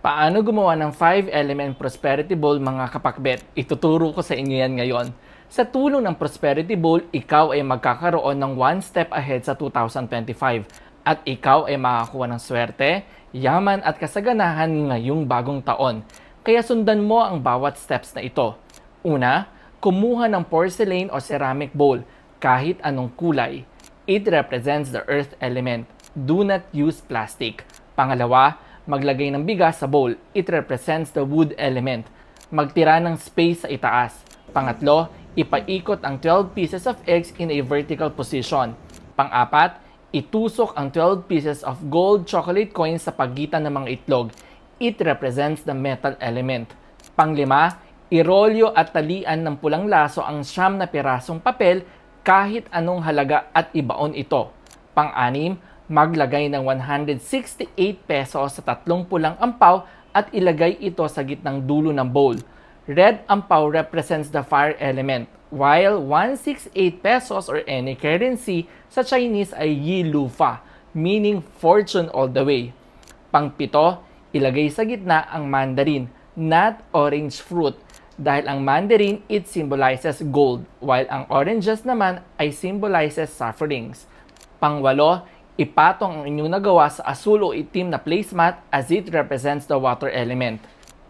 Paano gumawa ng 5-element prosperity bowl mga kapakbet? Ituturo ko sa inyo yan ngayon. Sa tulong ng prosperity bowl, ikaw ay magkakaroon ng one step ahead sa 2025 at ikaw ay makakuha ng swerte, yaman at kasaganahan ngayong bagong taon. Kaya sundan mo ang bawat steps na ito. Una, kumuha ng porcelain o ceramic bowl kahit anong kulay. It represents the earth element. Do not use plastic. Pangalawa, maglagay ng bigas sa bowl. It represents the wood element. Magtira ng space sa itaas. Pangatlo, ipaikot ang 12 pieces of eggs in a vertical position. Pang-apat, itusok ang 12 pieces of gold chocolate coins sa pagitan ng mga itlog. It represents the metal element. Panglima, irolyo at talian ng pulang laso ang 9 na pirasong papel kahit anong halaga at ibaon ito. Pang-anim, maglagay ng 168 pesos sa 3 pulang ampaw at ilagay ito sa gitnang dulo ng bowl. Red ampaw represents the fire element, while 168 pesos or any currency sa Chinese ay Yi Lu Fa, meaning fortune all the way. Pang-7, ilagay sa gitna ang mandarin, not orange fruit, dahil ang mandarin it symbolizes gold, while ang oranges naman ay symbolizes sufferings. Pang-8, ipatong ang inyong nagawa sa asul o itim na placemat as it represents the water element.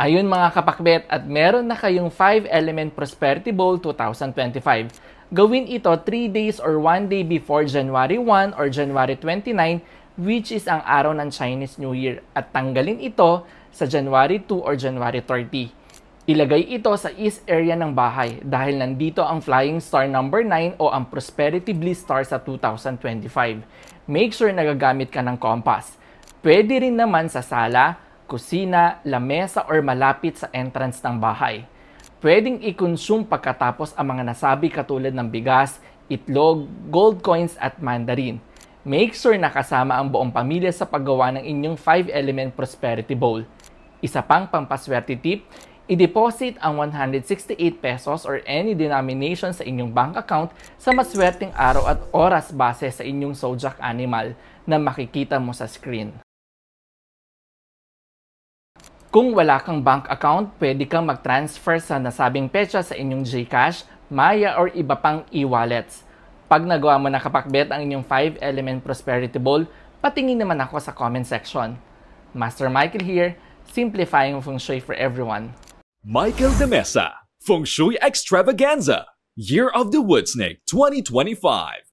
Ayun mga kapakbet, at meron na kayong 5-element prosperity bowl 2025. Gawin ito 3 days or 1 day before January 1 or January 29, which is ang araw ng Chinese New Year, at tanggalin ito sa January 2 or January 30. Ilagay ito sa east area ng bahay dahil nandito ang flying star number 9 o ang prosperity bliss star sa 2025. Make sure nagagamit ka ng compass. Pwede rin naman sa sala, kusina, lamesa or malapit sa entrance ng bahay. Pwedeng i-consume pagkatapos ang mga nasabi katulad ng bigas, itlog, gold coins at mandarin. Make sure nakasama ang buong pamilya sa paggawa ng inyong 5-element prosperity bowl. Isa pang pampaswerte tip, i-deposit ang 168 pesos or any denomination sa inyong bank account sa maswerteng araw at oras base sa inyong zodiac animal na makikita mo sa screen. Kung wala kang bank account, pwede kang mag-transfer sa nasabing petsa sa inyong GCash, Maya or iba pang e-wallets. Pag nagawa mo na kapakbet ang inyong 5-element prosperity bowl, patingin naman ako sa comment section. Master Michael here, simplifying feng shui for everyone. Michael De Mesa, Feng Shui Extravaganza, Year of the Wood Snake 2025.